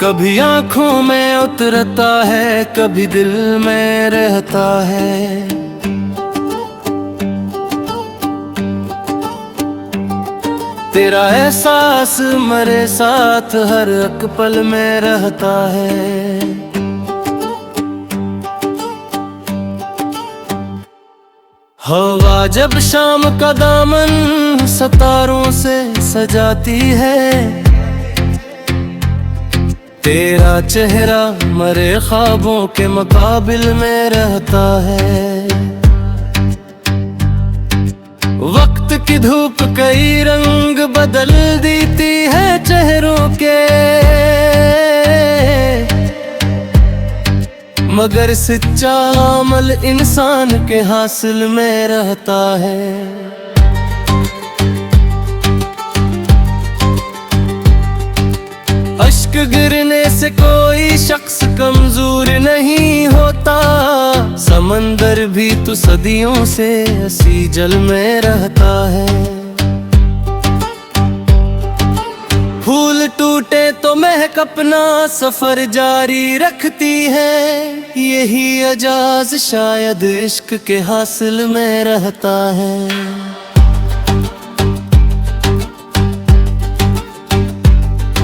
कभी आंखों में उतरता है, कभी दिल में रहता है। तेरा एहसास मेरे साथ हर एक पल में रहता है। हवा जब शाम का दामन सितारों से सजाती है, तेरा चेहरा मरे ख्वाबों के मुकाबिल में रहता है। वक्त की धूप कई रंग बदल देती है चेहरों के, मगर सच्चा अमल इंसान के हासिल में रहता है। अश्क गिरने से कोई शख्स कमजोर नहीं होता, समंदर भी तो सदियों से इसी जल में रहता है। फूल टूटे तो महक अपना सफर जारी रखती है, यही एजाज शायद इश्क के हासिल में रहता है।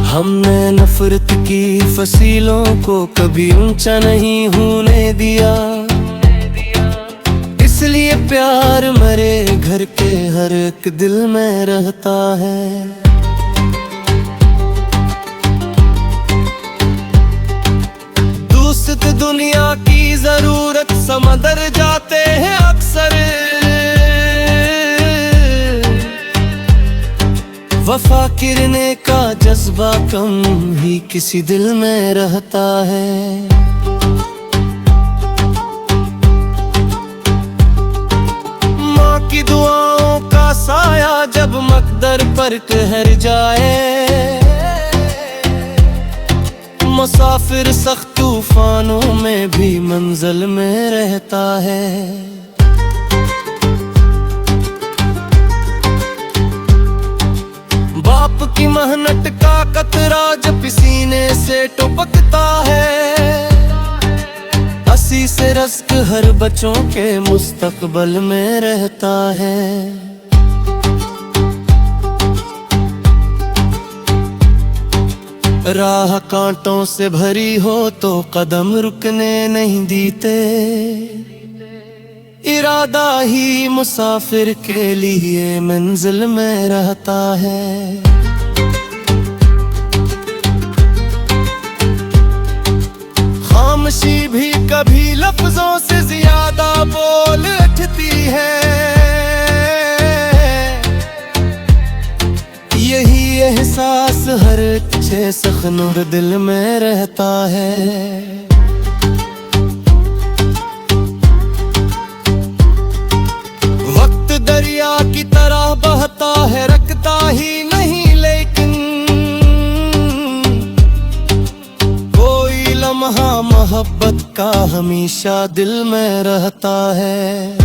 हमने नफरत की फसीलों को कभी ऊंचा नहीं होने दिया, इसलिए प्यार मेरे घर के हर एक दिल में रहता है। दोस्त दुनिया की जरूरत समझ जाते हैं अक्सर, वफा करने का जज्बा कम ही किसी दिल में रहता है। माँ की दुआओं का साया जब मकदर पर ठहर जाए, मुसाफिर सख्त तूफानों में भी मंजिल में रहता है। बाप की मेहनत का कतरा जब सीने से टपकता है, हंसी से रज़्क़ हर बच्चों के मुस्तकबल में रहता है। राह कांटों से भरी हो तो कदम रुकने नहीं देते, इरादा ही मुसाफिर के लिए मंजिल में रहता है। खामोशी भी कभी लफ्जों से ज्यादा बोल उठती है, यही एहसास हर अच्छे सख्नुर दिल में रहता है। दरिया की तरह बहता है, रखता ही नहीं, लेकिन कोई लम्हा मोहब्बत का हमेशा दिल में रहता है।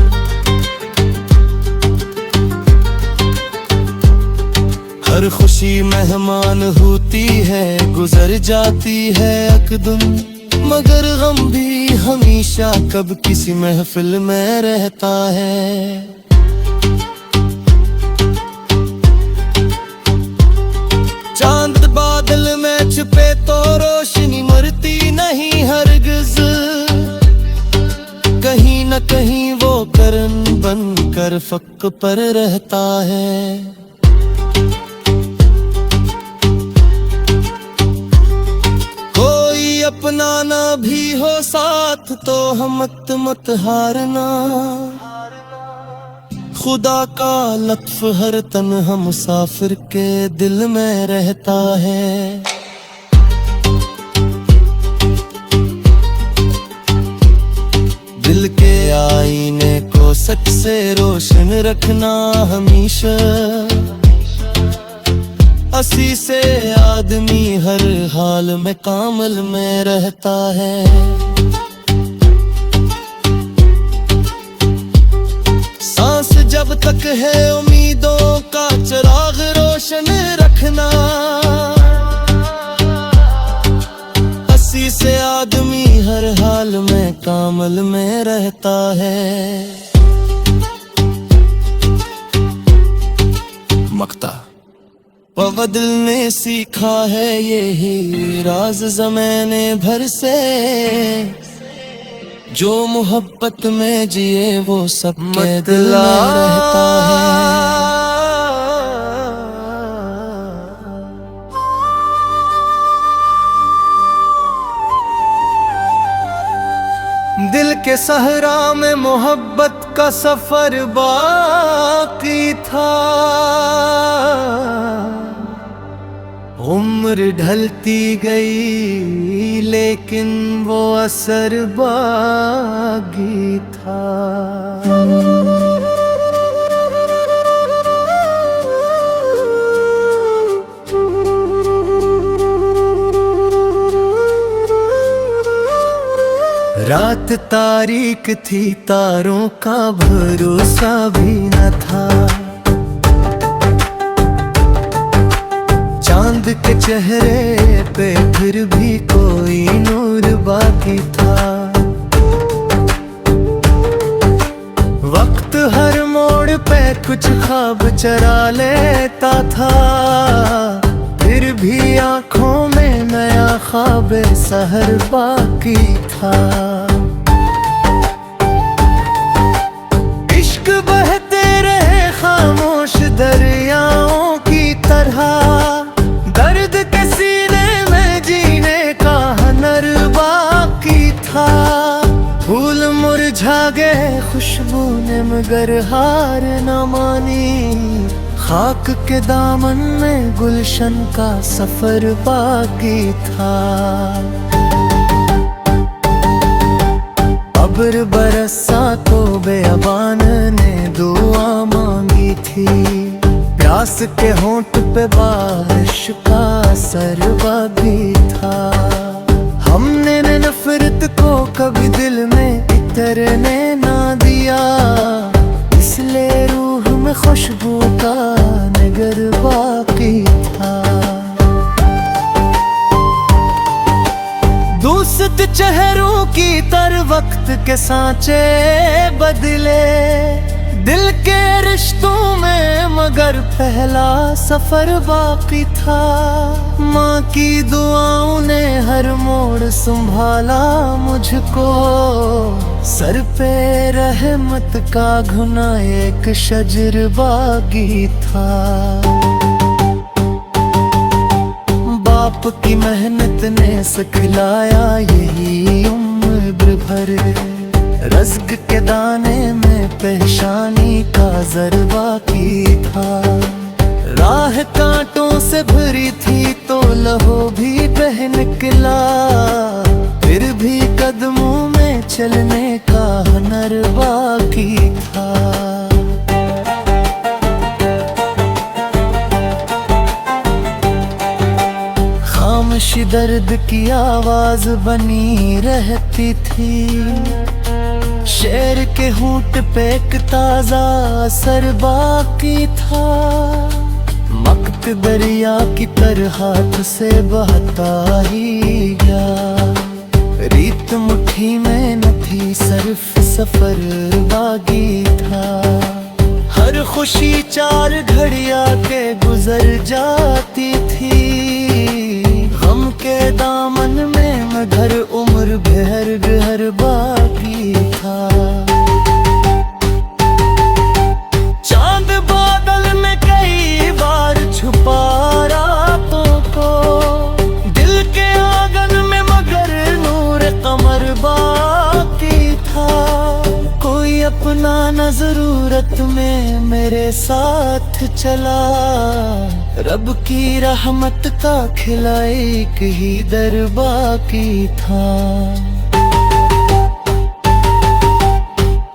हर खुशी मेहमान होती है, गुजर जाती है एकदम, मगर गम भी हमेशा कब किसी महफिल में रहता है। चांद बादल में छुपे तो रोशनी मरती नहीं हरगिज, कहीं न कहीं वो करन बन कर फक पर रहता है। कोई अपना ना भी हो साथ तो हम मत हारना, खुदा का लत्फ हर तन्हा मुसाफिर के दिल में रहता है। दिल के आईने को सच से रोशन रखना हमेशा, हंसी से आदमी हर हाल में कामल में रहता है। सांस जब तक है उम्मीदों का चिराग रोशन रखना, हाल में कामल में रहता है। मक्ता बाबा दिल ने सीखा है यही राज ज़माने भर से, जो मोहब्बत में जिए वो सबके दिल में रहता है। दिल के सहरा में मोहब्बत का सफर बाकी था, उम्र ढलती गई लेकिन वो असर बाकी था। रात तारीक थी, तारों का भरोसा भी न था, चांद के चेहरे पे फिर भी कोई नूर बाकी था। वक्त हर मोड़ पे कुछ ख्वाब चरा लेता था, फिर भी आंखों में नया ख्वाब सहर बाकी था। इश्क बहते रहे खामोश दरियाओं की तरह, दर्द के सीने में जीने का हुनर बाकी था। फूल मुरझा गए खुशबू ने मगर हार न मानी, खाक के दामन में गुलशन का सफर बाकी था। अब्र बरसा तो बेअबान ने दुआ मांगी थी, प्यास के होंठ पे बारिश का असर बाकी था। हमने नफरत को कभी दिल में इतरने ना दिया, इसलिए रूह में खुशबू का नगर बाकी था। दूसरे चेहरों की तर वक्त के सांचे बदले, दिल के रिश्तों में मगर पहला सफर बाकी था। माँ की दुआओं ने हर मोड़ संभाला मुझको, सर पे रहमत का घुना एक शजर बागी था। बाप की मेहनत ने सिखलाया यही उम्र भर, रज़्क़ के दाने में पेशानी का ज़र बाकी था। राह कांटों से भरी थी तो लहू भी बह निकला, फिर भी कदमों में चलने का हुनर बाकी था। खामोशी दर्द की आवाज बनी रहती थी, शेर के होंठ पे एक ताजा असर बाकी था। वक्त दरिया की तरह हाथ से बहता ही गया, रीत मुट्ठी में न थी सिर्फ सफर बाकी था। हर खुशी 4 घड़िया के गुजर जाती थी, गम के दामन में मगर उम्र भर घर बाकी था। चांद बादल में कई बार छुपा रातों को, दिल के आंगन में मगर नूर कमर बाकी था। कोई अपना न जरूरत में मेरे साथ चला, रब की रहमत का खिला एक ही दर बाकी था।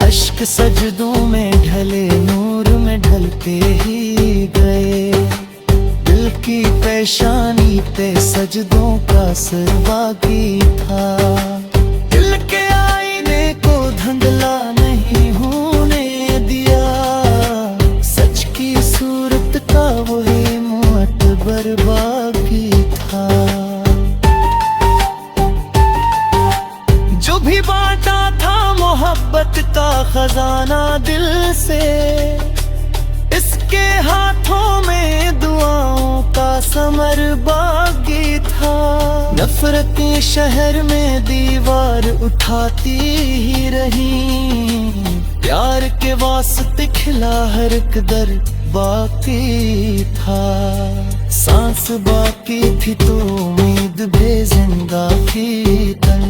अश्क सजदों में ढले नूर में ढलते ही गए, दिल की पेशानी पे सजदों का असर बाकी था। दिल के आईने को धुंधला नहीं होने दिया, सच की सूरत का वही मुअत्बर बाकी था। जो भी बांटा था मोहब्बत का खजाना दिल से। इसके हाथों में दुआओं का समर बागी था। नफरत के शहर में दीवार उठाती ही रही, प्यार के वास्ते खिला हर एक दर बाकी था। सांस बाकी थी तो उम्मीद बेजिंदा थी तन,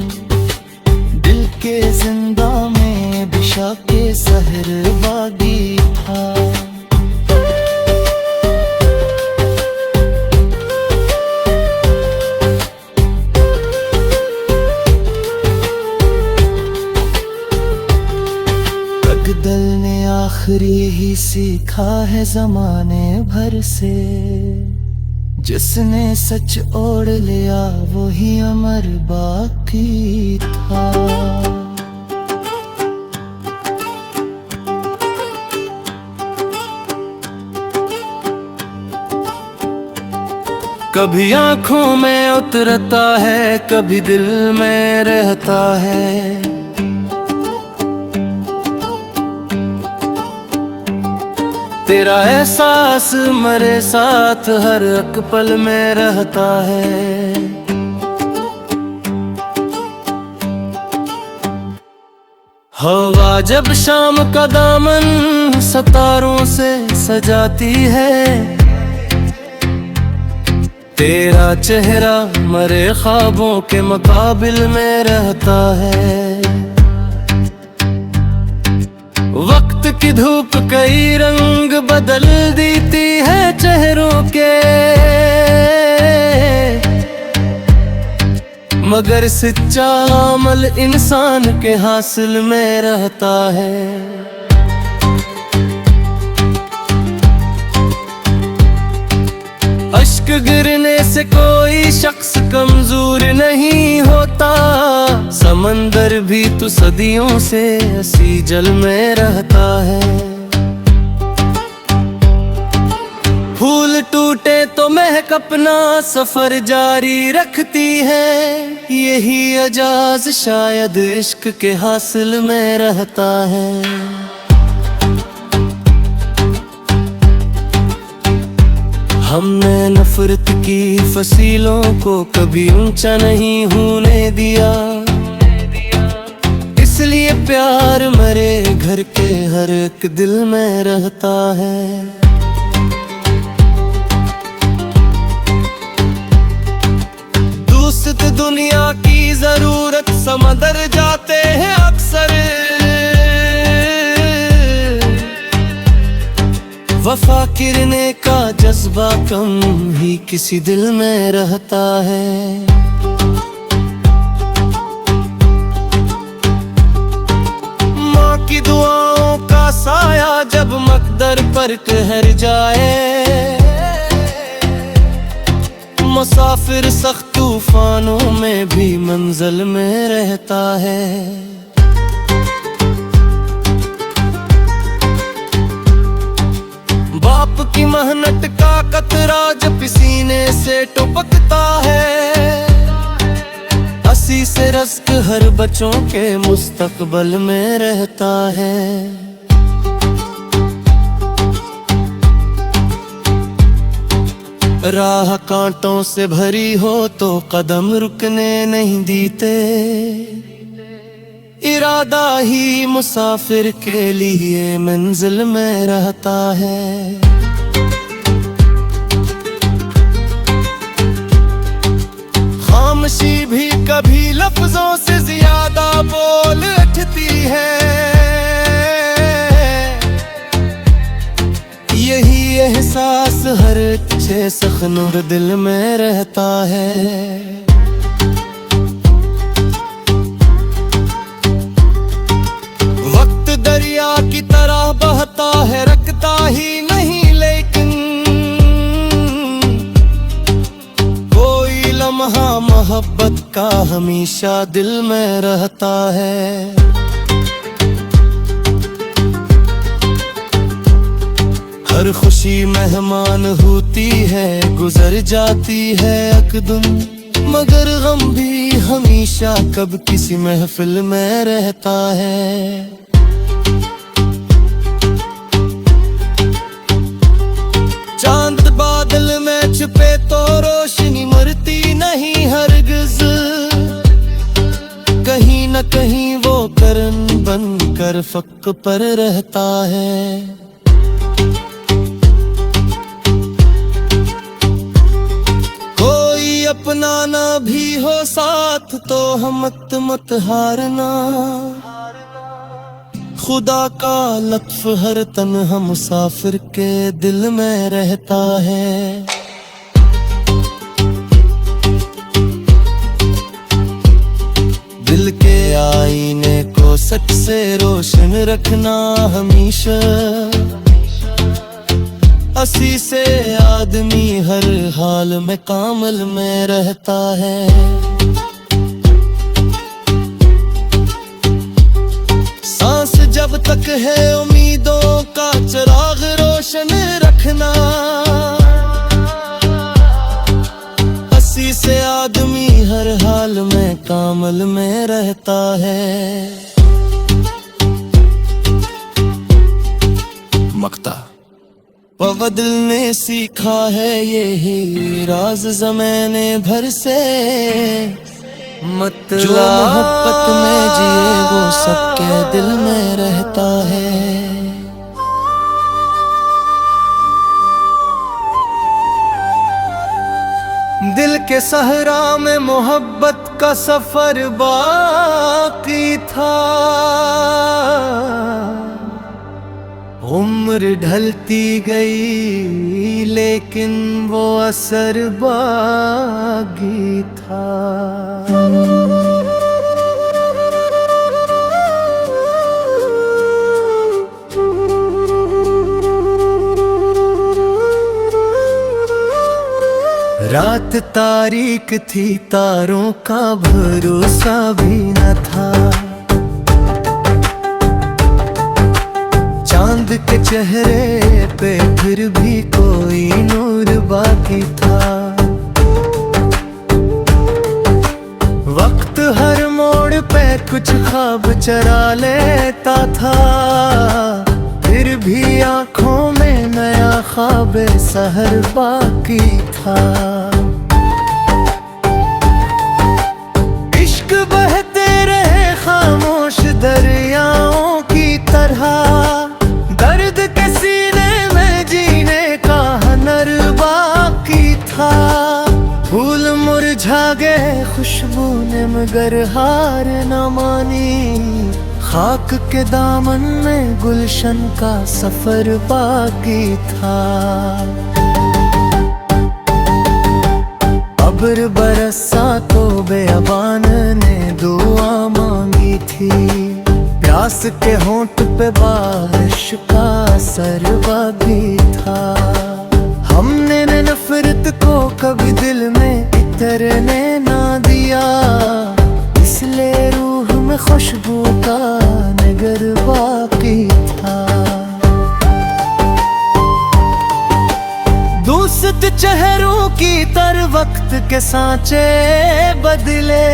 दिल के जिंदा में बिशा के सहर बागी था। दल ने आखिरी ही सीखा है जमाने भर से, जिसने सच ओढ़ लिया वही अमर बाकी था। कभी आंखों में उतरता है, कभी दिल में रहता है। तेरा एहसास मेरे साथ हर एक पल में रहता है। हवा जब शाम का दामन सितारों से सजाती है, तेरा चेहरा मेरे ख्वाबों के मुकाबिल में रहता है। वक्त की धूप कई रंग बदल देती है चेहरों के, मगर सच्चा अमल इंसान के हासिल में रहता है। अश्क गिरने से कोई शख्स कमजोर नहीं होता, समंदर भी तो सदियों से इसी जल में रहता है। फूल टूटे तो महक अपना सफर जारी रखती है, यही एजाज शायद इश्क के हासिल में रहता है। हमने नफरत की फसीलों को कभी ऊंचा नहीं होने दिया, इसलिए प्यार मेरे घर के हर एक दिल में रहता है। दोस्त दुनिया की जरूरत समंदर जाते हैं अक्सर, वफा गिरने का जज्बा कम ही किसी दिल में रहता है। माँ की दुआओं का साया जब मकदर पर ठहर जाए, मुसाफिर सख्त तूफानों में भी मंजिल में रहता है। बाप की मेहनत का कतरा जब सीने से टपकता है, हंसी से रस्क हर बच्चों के मुस्तकबल में रहता है। राह कांटों से भरी हो तो कदम रुकने नहीं देते, इरादा ही मुसाफिर के लिए मंजिल में रहता है। खामोशी भी कभी लफ्जों से ज्यादा बोल उठती है, यही एहसास हर अच्छे सखनूर दिल में रहता है। दरिया की तरह बहता है, रखता ही नहीं, लेकिन कोई लम्हा मोहब्बत का हमेशा दिल में रहता है। हर खुशी मेहमान होती है, गुजर जाती है एक दिन, मगर गम भी हमेशा कब किसी महफिल में रहता है। चांद बादल में छुपे तो रोशनी मरती नहीं हरगिज, कहीं न कहीं वो करन बनकर फक पर रहता है। अपना ना भी हो साथ तो हम मत हारना, खुदा का लत्फ हर तन्हा मुसाफिर के दिल में रहता है। दिल के आईने को सच से रोशन रखना हमेशा, अस्सी से आदमी हर हाल में कामल में रहता है। सांस जब तक है उम्मीदों का चिराग रोशन रखना, अस्सी से आदमी हर हाल में कामल में रहता है। मक्ता दिल ने सीखा है यही राज ज़माने भर से, जो मोहब्बत में जिए वो सबके दिल में रहता है। दिल के सहरा में मोहब्बत का सफर बाकी था, उम्र ढलती गई लेकिन वो असर बाकी था। रात तारीक थी, तारों का भरोसा भी न था, चांद के चेहरे पे फिर भी कोई नूर बाकी था। वक्त हर मोड़ पे कुछ ख्वाब चरा लेता था, फिर भी आंखों में नया ख्वाब सहर बाकी था। इश्क बहते रहे खामोश दरियाओं की तरह, दर्द के सीने में जीने का हुनर बाकी था। फूल मुरझा गए खुशबू ने मगर हार न मानी, खाक के दामन में गुलशन का सफर बाकी था। अब्र बरसा तो बेअबान ने दुआ मांगी थी, प्यास के होंठ पे बारिश का असर बाकी था। हमने नफरत को कभी दिल में इतरने ना दिया, इसलिए रूह में खुशबू का नगर बाकी था। दूसरे चेहरों की तर वक्त के सांचे बदले,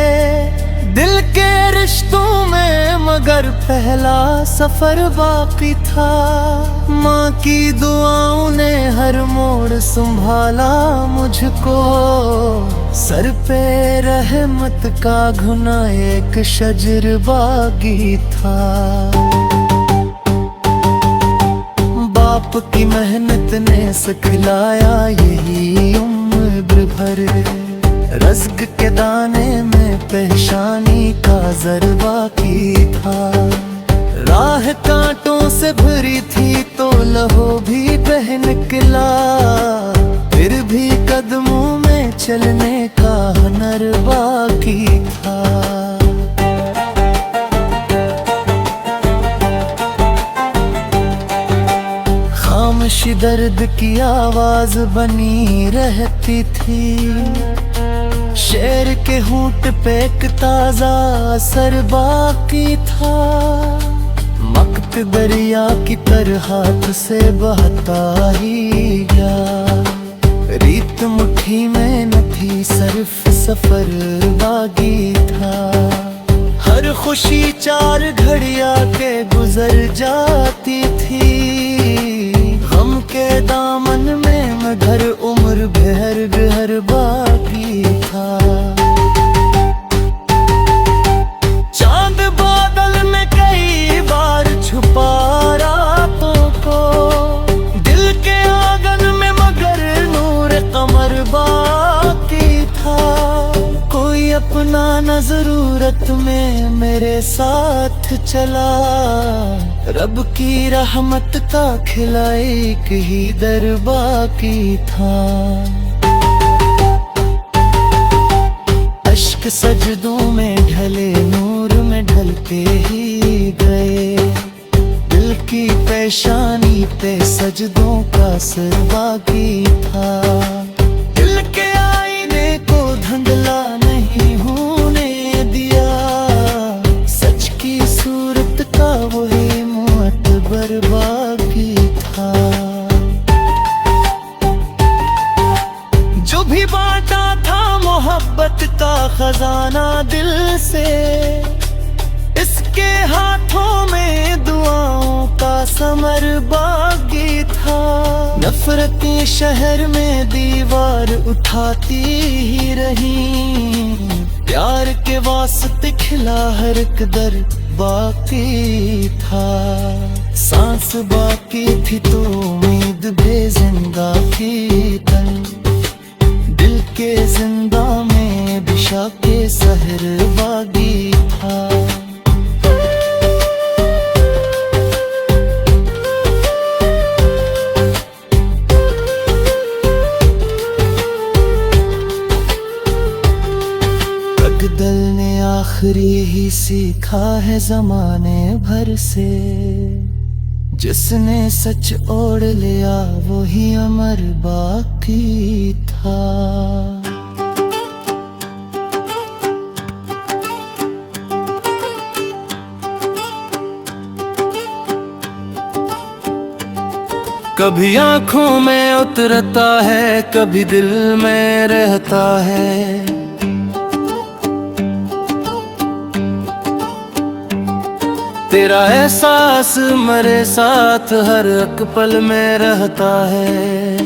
दिल के रिश्तों में मगर पहला सफर बाकी था। माँ की दुआओं ने हर मोड़ संभाला मुझको, सर पे रहमत का घुना एक शजर बाकी था। बाप की मेहनत ने सिखलाया यही उम्र भर, रज़्क़ के दाने में पेशानी का ज़रबा की था। राह कांटों से भरी थी तो लहू भी बह निकला, फिर भी कदमों में चलने का हुनर बाकी था। खामोशी दर्द की आवाज बनी रहती थी, शेर के होंठ पे एक ताजा असर बाकी था। वक्त दरिया की तरह हाथ से बहता ही गया, रीत मुट्ठी में न भी सिर्फ सफर बाकी था। हर खुशी 4 घड़ियां के गुजर जाती थी। गम के दामन में मगर उम्र भर घर बाकी था। चांद बादल में कई बार छुपा रातों को, दिल के आंगन में मगर नूर कमर बाकी था। कोई अपना न जरूरत में मेरे साथ चला, रब की रहमत का खिला एक ही दर बाकी था। अश्क सजदों में ढले नूर में ढलते ही गए, दिल की पेशानी पे सजदों का असर बाकी था। दिल के आईने को धुंधला नहीं होने दिया, सच की सूरत का वही मुअत्बर बाकी था। जो भी बांटा था मोहब्बत का खजाना दिल से, इसके हाथों में दुआओं का समर बाकी था। नफरत के शहर में दीवार उठाती ही रही, प्यार के वास्ते खिला हर कदर बाकी था। सांस बाकी थी तो उम्मीद बेजिंदा थी तन, दिल के जिंदा में बिशा के सहर बागी था। अकदल ने आखिरी ही सीखा है जमाने भर से, जिसने सच ओढ़ लिया वही अमर बाकी था। कभी आंखों में उतरता है, कभी दिल में रहता है। तेरा एहसास मेरे साथ हर एक पल में रहता है।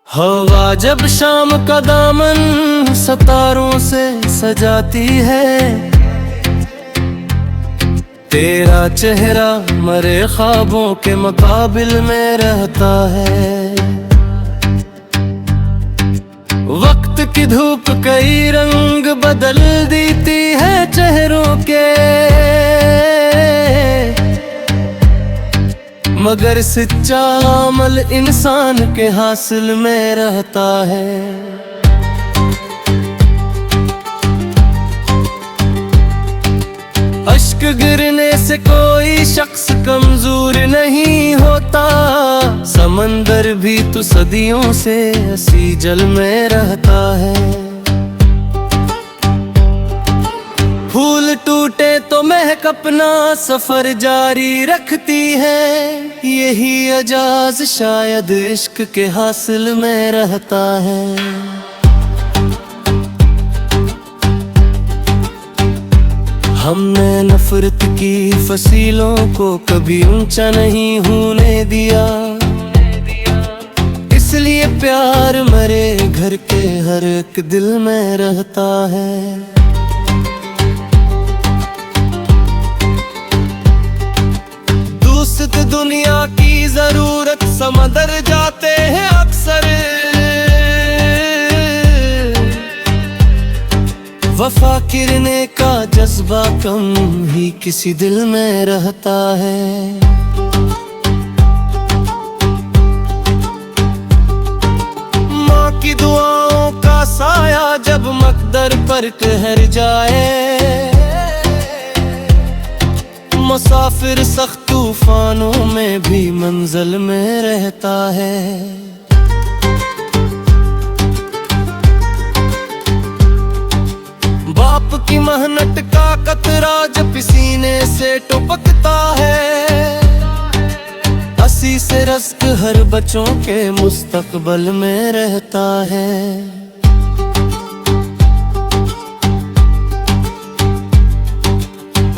हवा जब शाम का दामन सितारों से सजाती है, तेरा चेहरा मरे ख्वाबों के मुकाबिल में रहता है। वक्त की धूप कई रंग बदल देती है चेहरों के, मगर सच्चा अमल इंसान के हासिल में रहता है। अश्क गिरने से कोई शख्स कमजोर नहीं होता, समंदर भी तो सदियों से इसी जल में रहता है। फूल टूटे तो महक अपना सफर जारी रखती है, यही एजाज शायद इश्क के हासिल में रहता है। हमने नफरत की फसीलों को कभी ऊंचा नहीं होने दिया, इसलिए प्यार मेरे घर के हर एक दिल में रहता है। दोस्त दुनिया की जरूरत समंदर जाते हैं अक्सर, वफा गिरने का जज्बा कम ही किसी दिल में रहता है। माँ की दुआओं का साया जब मकदर पर ठहर जाए, मुसाफिर सख्त तूफानों में भी मंजिल में रहता है। बाप की मेहनत का कतरा जब सीने से टपकता है, हंसी इसी से रस्क हर बच्चों के मुस्तकबल में रहता है।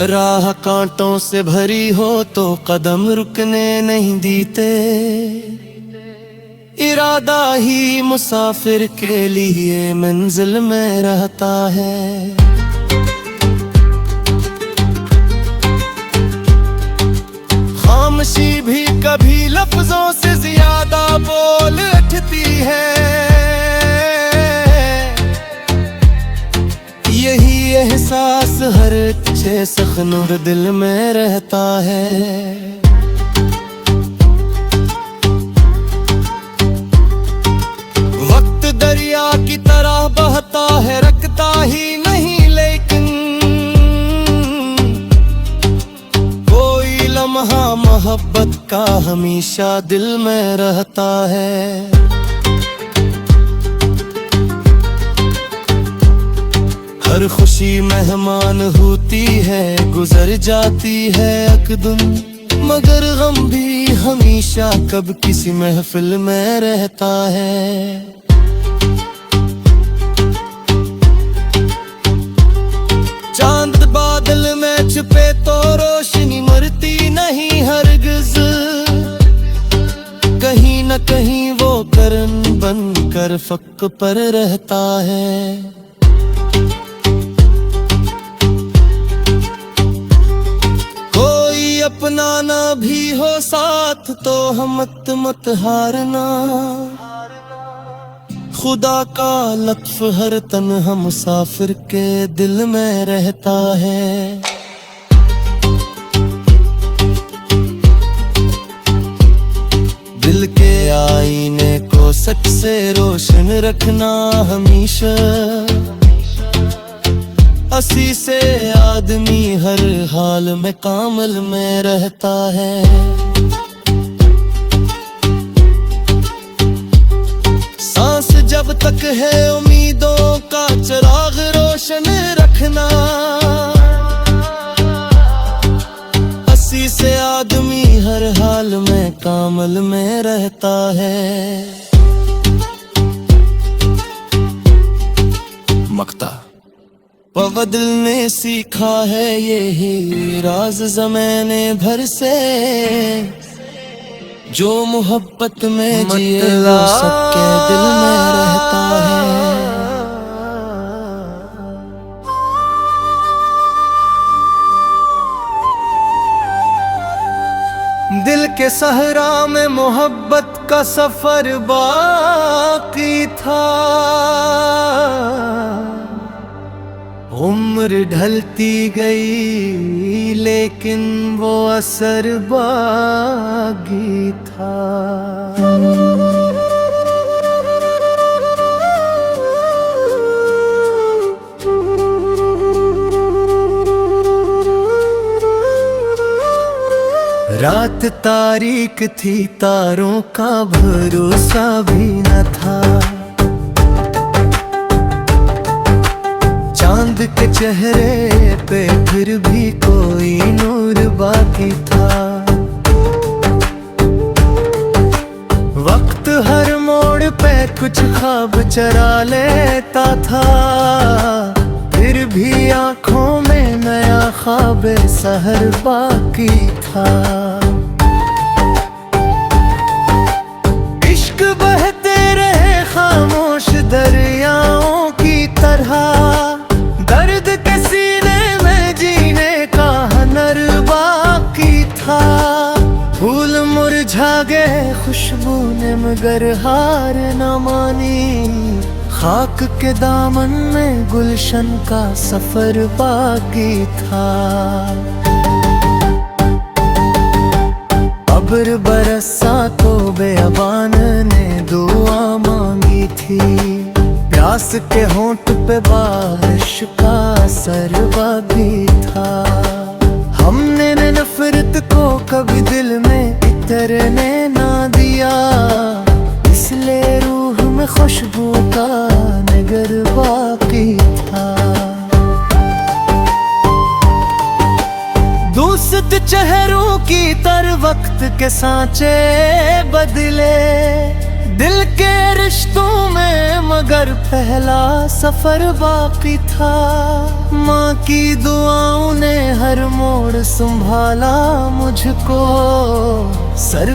राह कांटों से भरी हो तो कदम रुकने नहीं देते, इरादा ही मुसाफिर के लिए मंजिल में रहता है। खामोशी भी कभी लफ्जों से ज्यादा बोल उठती है, यही एहसास हर अच्छे सखनूर दिल में रहता है। वक्त दरिया की तरह बहता है, रखता ही नहीं, लेकिन कोई लम्हा मोहब्बत का हमेशा दिल में रहता है। हर खुशी मेहमान होती है, गुजर जाती है अकदम, मगर गम भी हमेशा कब किसी महफिल में रहता है। चांद बादल में छुपे तो रोशनी मरती नहीं हरगिज़, कहीं न कहीं वो करन बन कर फक पर रहता है। अपनाना भी हो साथ तो हम मत हारना, खुदा का लत्फ हर तन्हा मुसाफिर के दिल में रहता है। दिल के आईने को सच से रोशन रखना हमेशा, असी से आदमी हर हाल में कामल में रहता है। सांस जब तक है उम्मीदों का चिराग रोशन रखना, असी से आदमी हर हाल में कामल में रहता है। मक्ता दिल ने सीखा है यही राज ज़माने भर से, जो मोहब्बत में जिए वो सबके दिल में रहता है। दिल के सहरा में मोहब्बत का सफर बाकी था, उम्र ढलती गई लेकिन वो असर बाकी था। रात तारीक थी, तारों का भरोसा भी न था, चांद के चेहरे पे फिर भी कोई नूर बाकी था। वक्त हर मोड़ पे कुछ ख्वाब चरा लेता था, फिर भी आंखों में नया ख्वाब सहर बाकी था। इश्क बहते रहे खामोश दरियाओं की तरह, दर्द के सीने में जीने का हुनर बाकी था। फूल मुरझा गए खुशबू ने मगर हार न मानी, खाक के दामन में गुलशन का सफर बाकी था। अब्र बरसा तो बेअबान ने दुआ मांगी थी, प्यास के होंठ पे बारिश का असर बाकी था। हमने नफरत को कभी दिल में इतरने ना दिया, इसलिए रूह में खुशबू का नगर बाकी था। दूसरे खूबसूरत चेहरों की तर वक्त के सांचे बदले, दिल के रिश्तों में मगर पहला सफर बाकी था। माँ की दुआओं ने हर मोड़ संभाला मुझको, सर